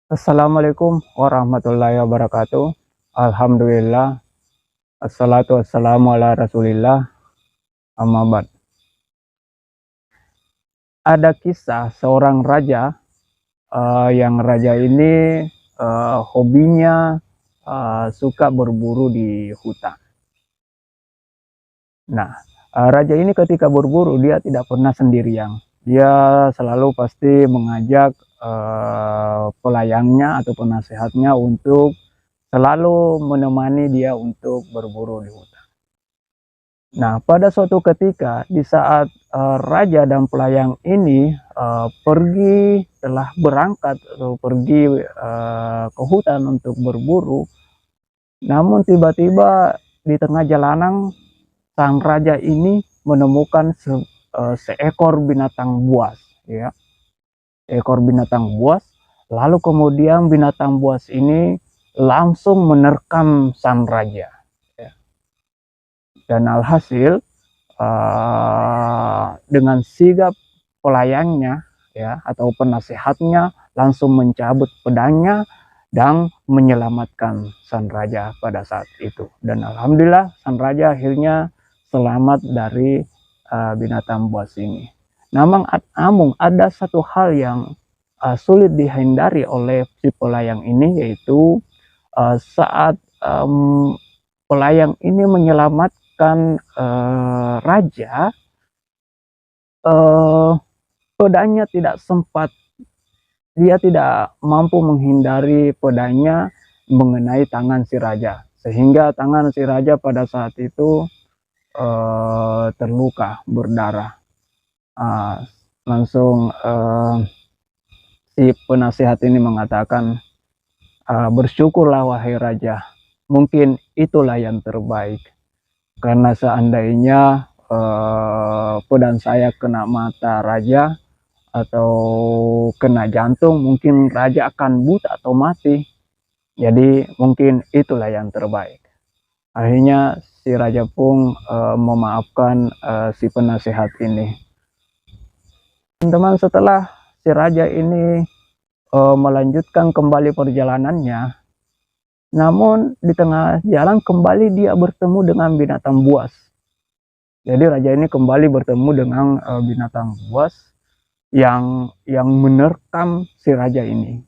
Assalamualaikum warahmatullahi wabarakatuh. Alhamdulillah, assalatu wassalamu ala Rasulillah, amma ba'd. Ada kisah seorang raja, yang raja ini, hobinya, suka berburu di hutan. Nah, raja ini ketika berburu dia tidak pernah sendirian. Dia selalu pasti mengajak, pelayangnya atau penasehatnya untuk selalu menemani dia untuk berburu di hutan. Nah, pada suatu ketika di saat, raja dan pelayang ini, telah berangkat atau pergi, ke hutan untuk berburu, namun tiba-tiba di tengah jalanan sang raja ini menemukan seekor binatang buas, ya, seekor binatang buas, lalu kemudian binatang buas ini langsung menerkam sang raja, ya. Dan alhasil, dengan sigap pelayangnya, ya, atau penasehatnya langsung mencabut pedangnya dan menyelamatkan sang raja pada saat itu. Dan alhamdulillah sang raja akhirnya selamat dari binatang buas ini. Namun ada satu hal yang sulit dihindari oleh si pelayang ini, yaitu saat pelayang ini menyelamatkan raja, pedangnya tidak sempat, dia tidak mampu menghindari pedangnya mengenai tangan si raja, sehingga tangan si raja pada saat itu terluka berdarah. Langsung si penasehat ini mengatakan, bersyukurlah wahai raja, mungkin itulah yang terbaik, karena seandainya pedang saya kena mata raja atau kena jantung, mungkin raja akan buta atau mati. Jadi mungkin itulah yang terbaik. Akhirnya si raja pun memaafkan si penasehat ini. Teman-teman, setelah si raja ini melanjutkan kembali perjalanannya, namun di tengah jalan kembali dia bertemu dengan binatang buas. Jadi raja ini kembali bertemu dengan binatang buas yang menerkam si raja ini.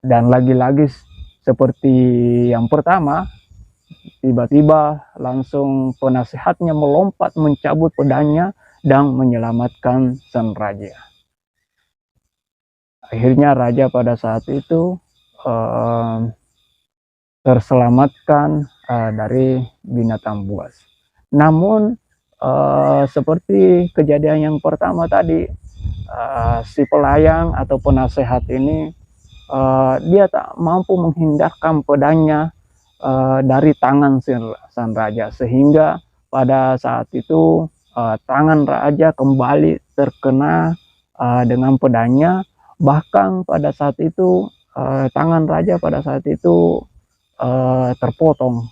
Dan lagi-lagi seperti yang pertama, tiba-tiba langsung penasehatnya melompat mencabut pedangnya dan menyelamatkan sang raja. Akhirnya raja pada saat itu terselamatkan dari binatang buas. Namun seperti kejadian yang pertama tadi, si pelayang atau penasehat ini dia tak mampu menghindarkan pedangnya dari tangan sang raja, sehingga pada saat itu tangan raja kembali terkena dengan pedangnya. Bahkan pada saat itu tangan raja pada saat itu terpotong,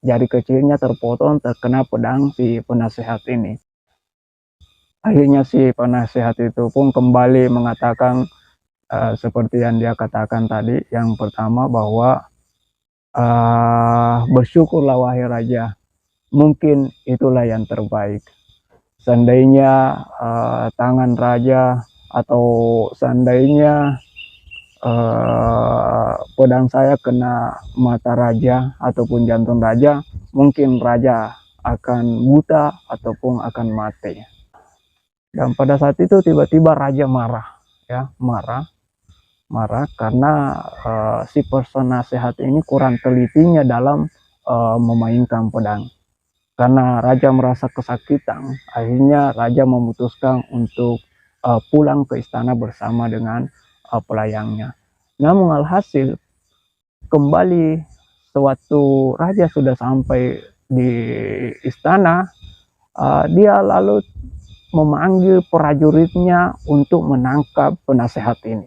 jari kecilnya terpotong terkena pedang si penasehat ini. Akhirnya si penasehat itu pun kembali mengatakan seperti yang dia katakan tadi yang pertama, bahwa bersyukurlah wahai raja, mungkin itulah yang terbaik. Seandainya tangan raja atau seandainya pedang saya kena mata raja ataupun jantung raja, mungkin raja akan buta ataupun akan mati. Dan pada saat itu tiba-tiba raja marah, ya, marah karena si penasehat ini kurang telitinya dalam memainkan pedang. Karena raja merasa kesakitan, akhirnya raja memutuskan untuk pulang ke istana bersama dengan pelayangnya. Namun alhasil kembali sewaktu raja sudah sampai di istana, dia lalu memanggil prajuritnya untuk menangkap penasehat ini.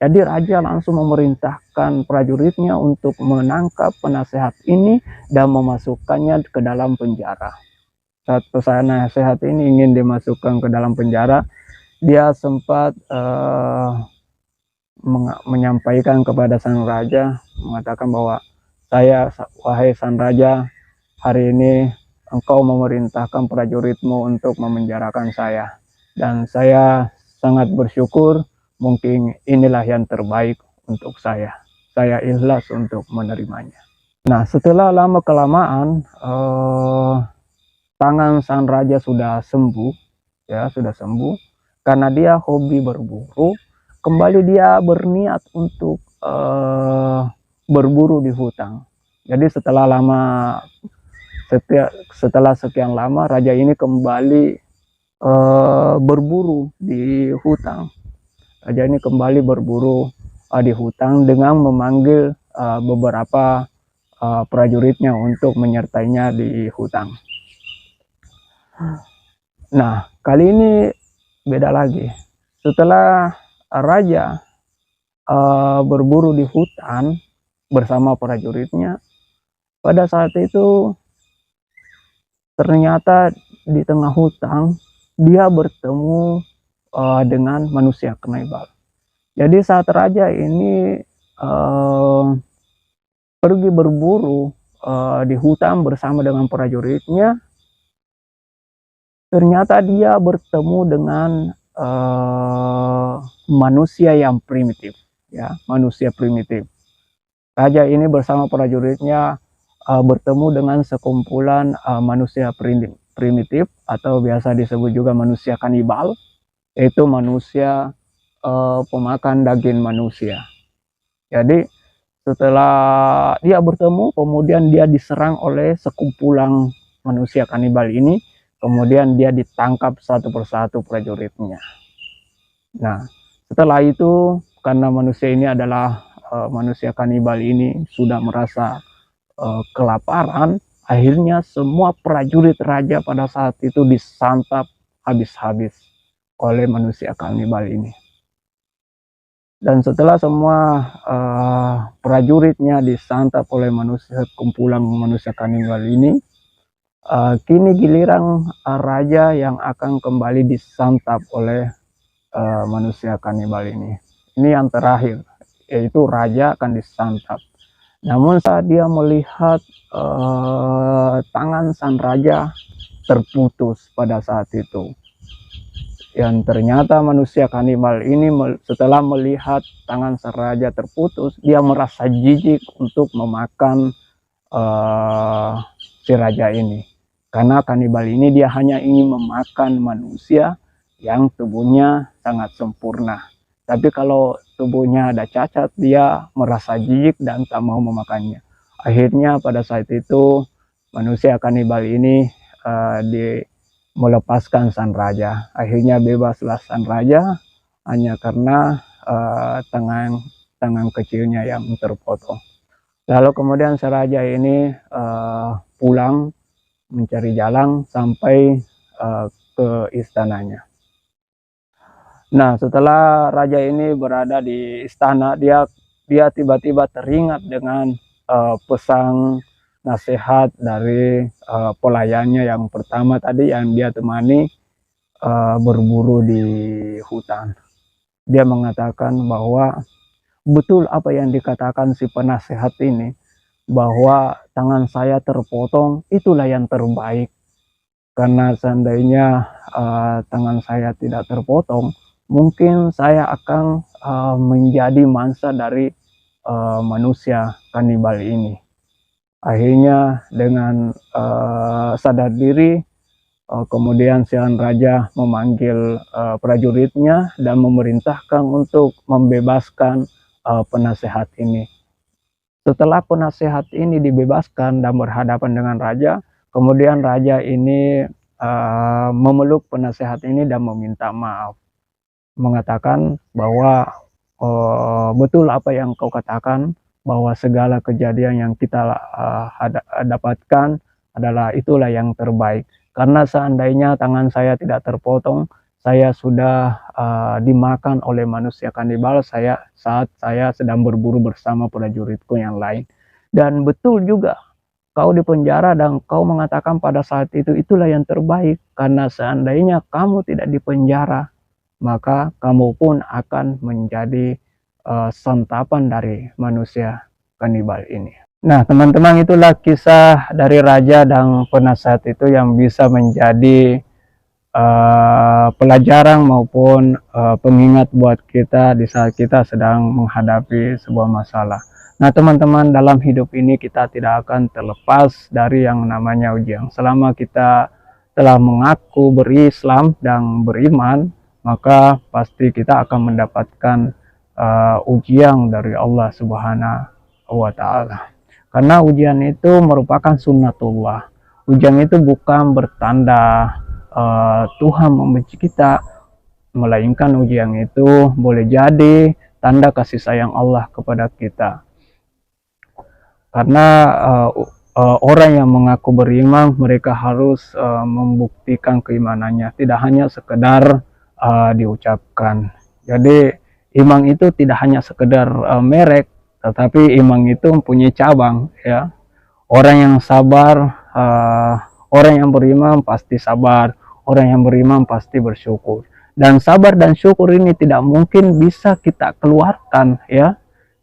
Jadi raja langsung memerintahkan prajuritnya untuk menangkap penasehat ini dan memasukkannya ke dalam penjara. Saat penasehat ini ingin dimasukkan ke dalam penjara, dia sempat menyampaikan kepada sang raja, mengatakan bahwa wahai sang raja, hari ini engkau memerintahkan prajuritmu untuk memenjarakan saya. Dan saya sangat bersyukur, mungkin inilah yang terbaik untuk saya. Saya ikhlas untuk menerimanya. Nah, setelah lama-kelamaan, tangan sang raja sudah sembuh, ya sudah sembuh. Karena dia hobi berburu, kembali dia berniat untuk berburu di hutan. Jadi setelah sekian lama raja ini kembali berburu di hutan. Raja ini kembali berburu di hutan dengan memanggil beberapa prajuritnya untuk menyertainya di hutan. Nah, kali ini beda lagi. Setelah raja berburu di hutan bersama prajuritnya, pada saat itu ternyata di tengah hutan dia bertemu dengan manusia kanibal. Jadi saat raja ini pergi berburu di hutan bersama dengan prajuritnya, ternyata dia bertemu dengan manusia yang primitif, ya, manusia primitif. Raja ini bersama prajuritnya bertemu dengan sekumpulan manusia primitif atau biasa disebut juga manusia kanibal, yaitu manusia pemakan daging manusia. Jadi setelah dia bertemu, kemudian dia diserang oleh sekumpulan manusia kanibal ini, kemudian dia ditangkap satu persatu prajuritnya. Nah, setelah itu karena manusia ini adalah manusia kanibal ini sudah merasa kelaparan, akhirnya semua prajurit raja pada saat itu disantap habis-habis oleh manusia kanibal ini. Dan setelah semua prajuritnya disantap oleh kumpulan manusia kanibal ini, kini giliran raja yang akan kembali disantap oleh manusia kanibal ini. Ini yang terakhir, yaitu raja akan disantap. Namun saat dia melihat tangan sang raja terputus pada saat itu, yang ternyata manusia kanibal ini setelah melihat tangan sang raja terputus, dia merasa jijik untuk memakan si raja ini. Karena kanibal ini dia hanya ingin memakan manusia yang tubuhnya sangat sempurna. Tapi kalau tubuhnya ada cacat, dia merasa jijik dan tak mau memakannya. Akhirnya pada saat itu manusia kanibal ini melepaskan sang raja. Akhirnya bebaslah sang raja hanya karena tangan kecilnya yang terpotong. Lalu kemudian si raja ini pulang mencari jalan sampai ke istananya. Nah, setelah raja ini berada di istana, dia tiba-tiba teringat dengan pesan nasihat dari pelayannya yang pertama tadi yang dia temani berburu di hutan. Dia mengatakan bahwa betul apa yang dikatakan si penasehat ini, bahwa tangan saya terpotong itulah yang terbaik. Karena seandainya tangan saya tidak terpotong, mungkin saya akan menjadi mangsa dari manusia kanibal ini. Akhirnya dengan sadar diri, kemudian sang raja memanggil prajuritnya dan memerintahkan untuk membebaskan penasehat ini. Setelah penasehat ini dibebaskan dan berhadapan dengan raja, kemudian raja ini memeluk penasehat ini dan meminta maaf, mengatakan bahwa betul apa yang kau katakan, bahwa segala kejadian yang kita dapatkan adalah itulah yang terbaik. Karena seandainya tangan saya tidak terpotong, saya sudah dimakan oleh manusia kanibal saat saya sedang berburu bersama prajuritku yang lain. Dan betul juga kau di penjara dan kau mengatakan pada saat itu itulah yang terbaik. Karena seandainya kamu tidak di penjara, maka kamu pun akan menjadi santapan dari manusia kanibal ini. Nah, teman-teman, itulah kisah dari raja dan penasehat itu yang bisa menjadi pelajaran maupun pengingat buat kita di saat kita sedang menghadapi sebuah masalah. Nah, teman-teman, dalam hidup ini kita tidak akan terlepas dari yang namanya ujian. Selama kita telah mengaku berislam dan beriman, maka pasti kita akan mendapatkan ujian dari Allah Subhanahu wa Ta'ala. Karena ujian itu merupakan sunnatullah. Ujian itu bukan bertanda Tuhan membenci kita, melainkan ujian itu boleh jadi tanda kasih sayang Allah kepada kita. Karena orang yang mengaku beriman, mereka harus membuktikan keimanannya, tidak hanya sekedar diucapkan. Jadi iman itu tidak hanya sekedar merek, tetapi iman itu mempunyai cabang, ya. Orang yang sabar, orang yang beriman pasti sabar, orang yang beriman pasti bersyukur. Dan sabar dan syukur ini tidak mungkin bisa kita keluarkan, ya.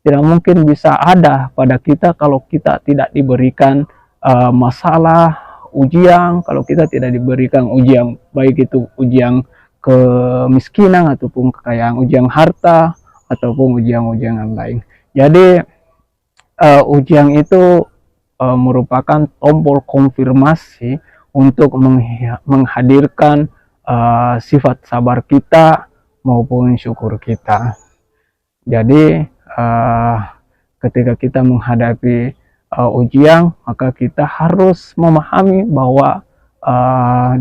Tidak mungkin bisa ada pada kita kalau kita tidak diberikan masalah, ujian, kalau kita tidak diberikan ujian, baik itu ujian kemiskinan ataupun kekayaan, ujian harta ataupun ujian-ujian yang lain. Jadi ujian itu merupakan tombol konfirmasi untuk menghadirkan sifat sabar kita maupun syukur kita. Jadi ketika kita menghadapi ujian, maka kita harus memahami bahwa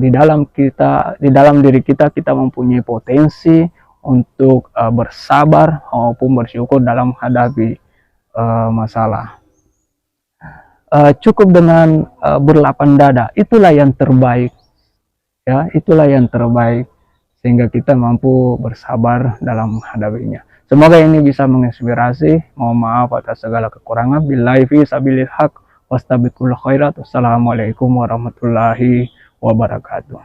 di dalam diri kita mempunyai potensi untuk bersabar maupun bersyukur dalam menghadapi masalah. Cukup dengan berlapang dada, itulah yang terbaik, ya, itulah yang terbaik, sehingga kita mampu bersabar dalam menghadapinya. Semoga ini bisa menginspirasi. Mohon maaf atas segala kekurangan. Billahi fi sabilil haq wastabiqul khairat. Wassalamualaikum warahmatullahi wabarakatuh.